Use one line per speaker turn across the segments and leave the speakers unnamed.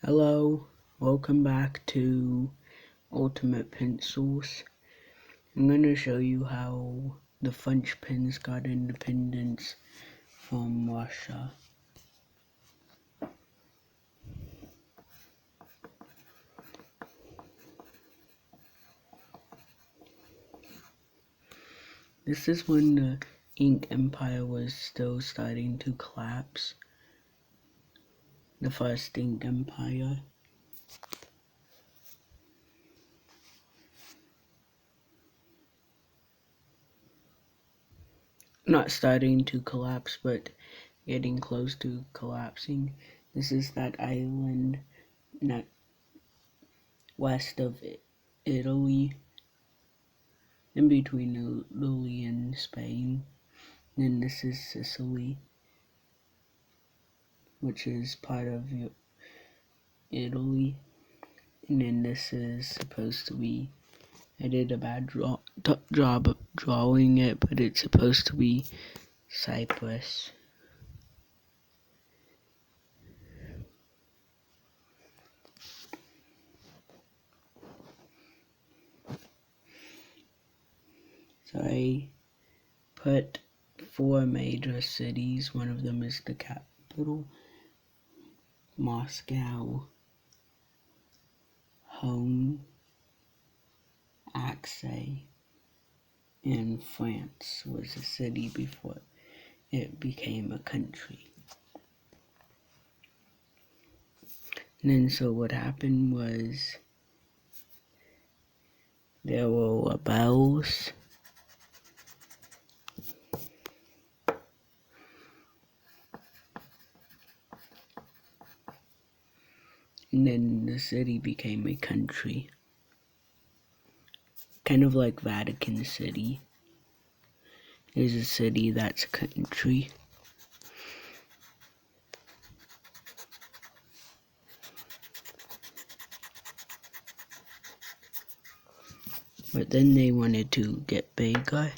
Hello, welcome back to Ultimate Pencils. I'm going to show you how the French pens got independence from Russia. This is when the ink empire was still starting to collapse. The first ink empire. Not starting to collapse, but getting close to collapsing. This is that island west of Italy, in between Italy and Spain. Then this is Sicily, which is part of Italy. And then this is supposed to be, I did a bad job of drawing it, but it's supposed to be Cyprus. So I put 4 major cities. One of them is the capital, Moscow, Home, Axay, and France was a city before it became a country. And then so what happened was there were rebels. And then the city became a country. Kind of like Vatican City is a city that's a country. But then they wanted to get bigger.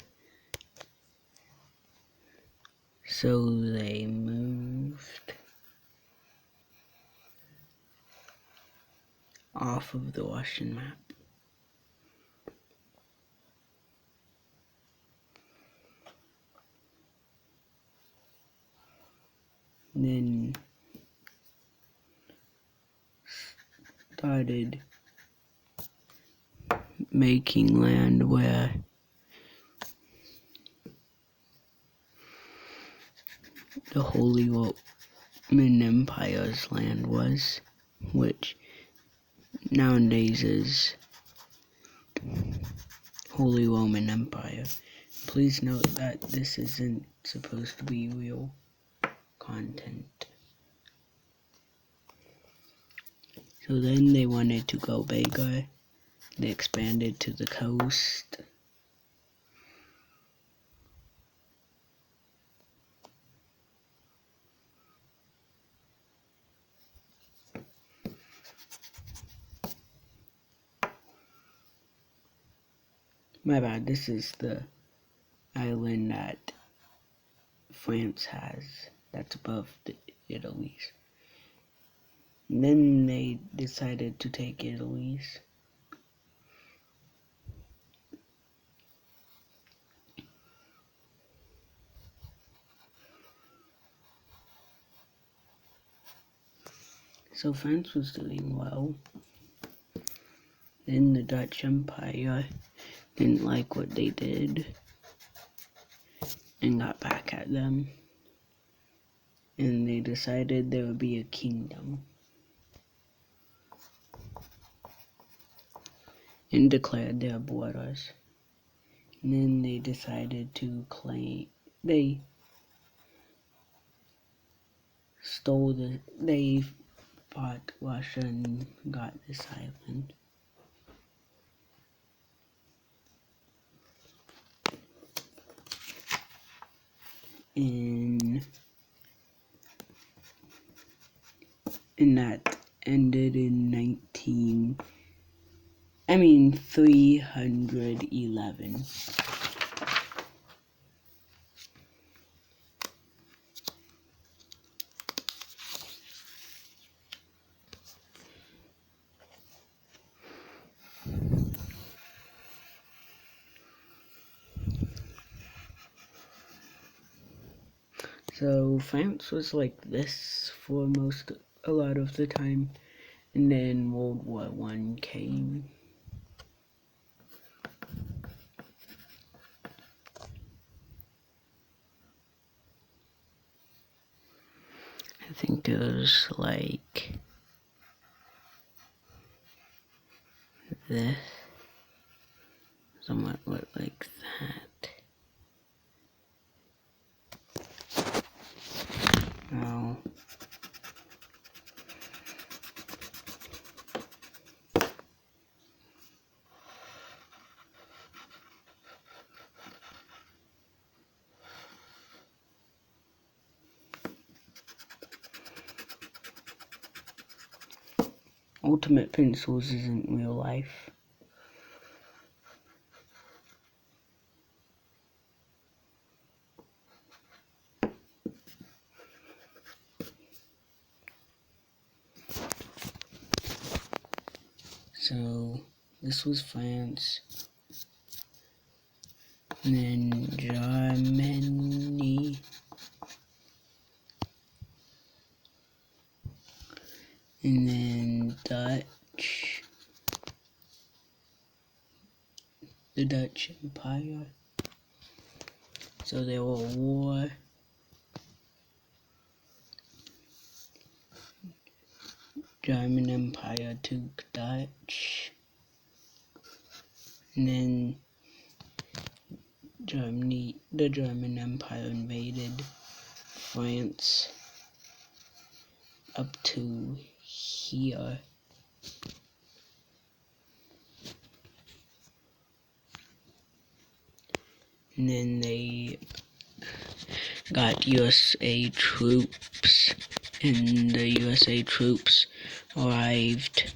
So they moved off of the Russian map. Then started making land where the Holy Roman Empire's land was, which nowadays is Holy Roman Empire. Please note that this isn't supposed to be real content. So then they wanted to go bigger. They expanded to the coast. My bad, this is the island that France has that's above the Italy's. And then they decided to take Italy's. So France was doing well. Then the Dutch Empire didn't like what they did and got back at them. And they decided there would be a kingdom. And declared their borders. And then they decided to claim, they fought Russia and got this island. And that ended in 311. So France was like this for a lot of the time, and then World War I came. I think it was like this, somewhat like that. Now, Ultimate Pencils isn't real life. So, this was France. And then Germany. And then Dutch. The Dutch Empire. So there were war. German Empire took Dutch. And then the German Empire invaded France up to here. And then they got USA troops, and the USA troops arrived.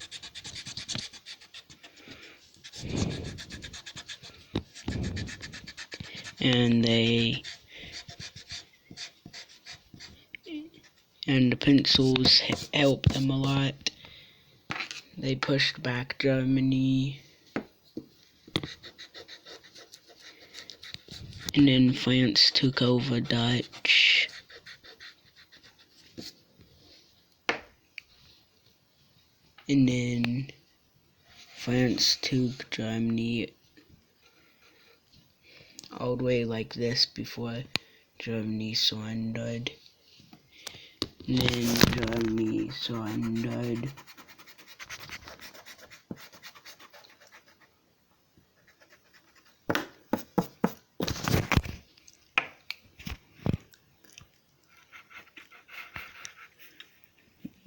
And the pencils helped them a lot. They pushed back Germany. And then France took over Dutch. And then France took Germany all the way like this before Germany surrendered. And then Germany surrendered.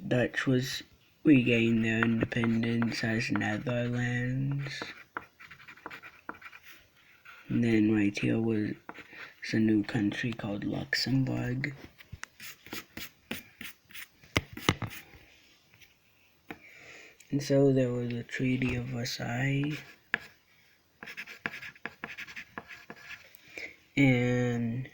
Dutch was regained their independence as Netherlands. And then right here was a new country called Luxembourg. And so there was the Treaty of Versailles. And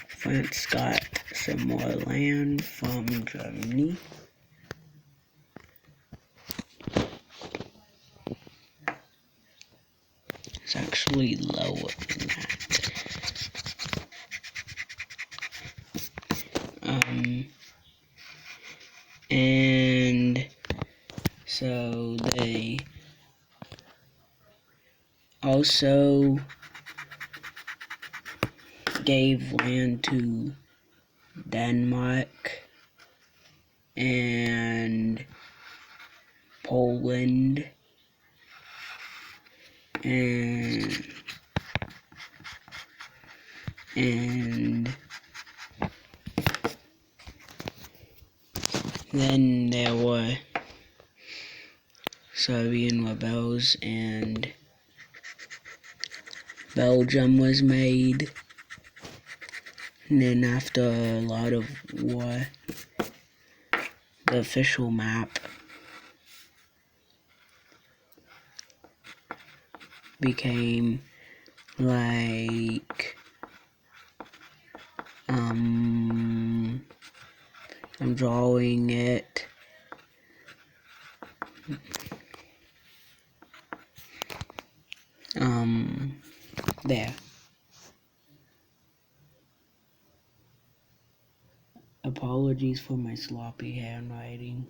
France got some more land from Germany. It's actually lower than that. And so they also gave land to Denmark and Poland and then there were Serbian rebels, and Belgium was made. And then after a lot of war, the official map became like I'm drawing it. There. Apologies for my sloppy handwriting.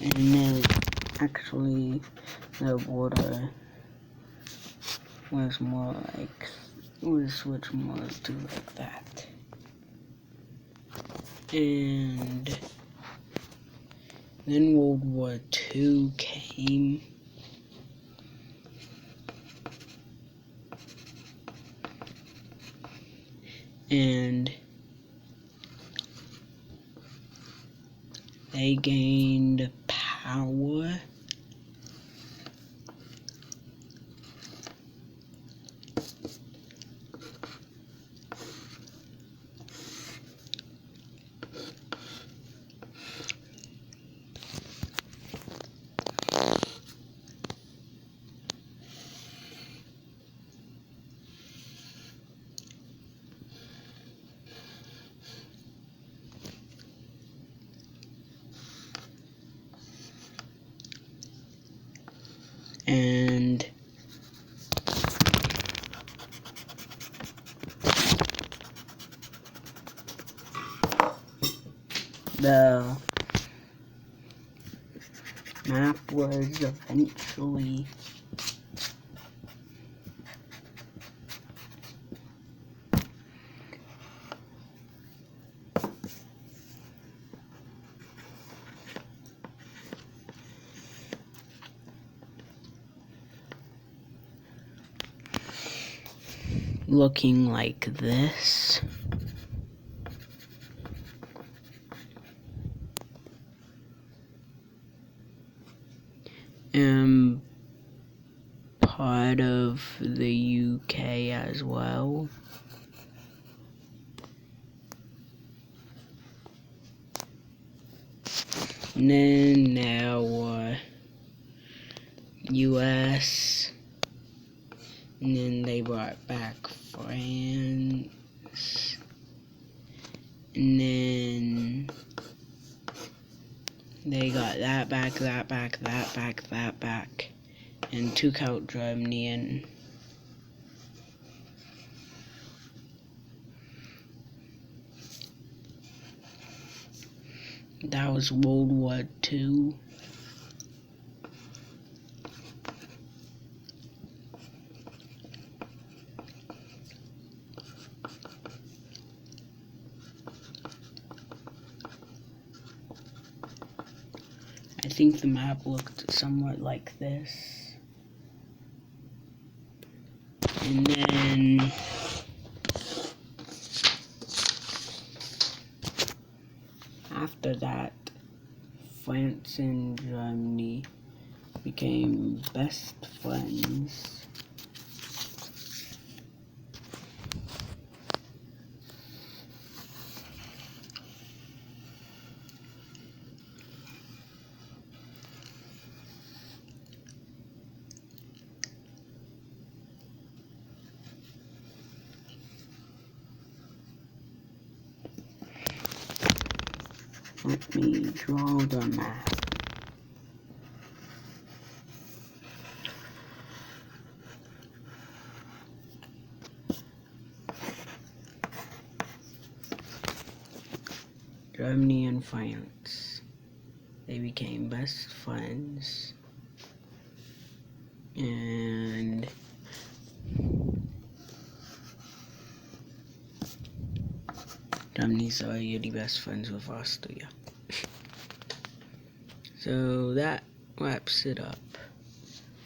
And then actually the border was more like, it was switched more to like that. And then World War II came. And they gained power. And the map was eventually looking like this. And part of the UK as well. And then now US. And then they brought back France. And then they got that back, that back, that back, that back. And took out Germany, and that was World War II. I think the map looked somewhat like this. And then after that, France and Germany became best friends. Let me draw the map. Germany and France, they became best friends. And Germany's already best friends with Austria. So that wraps it up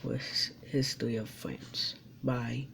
with History of France. Bye.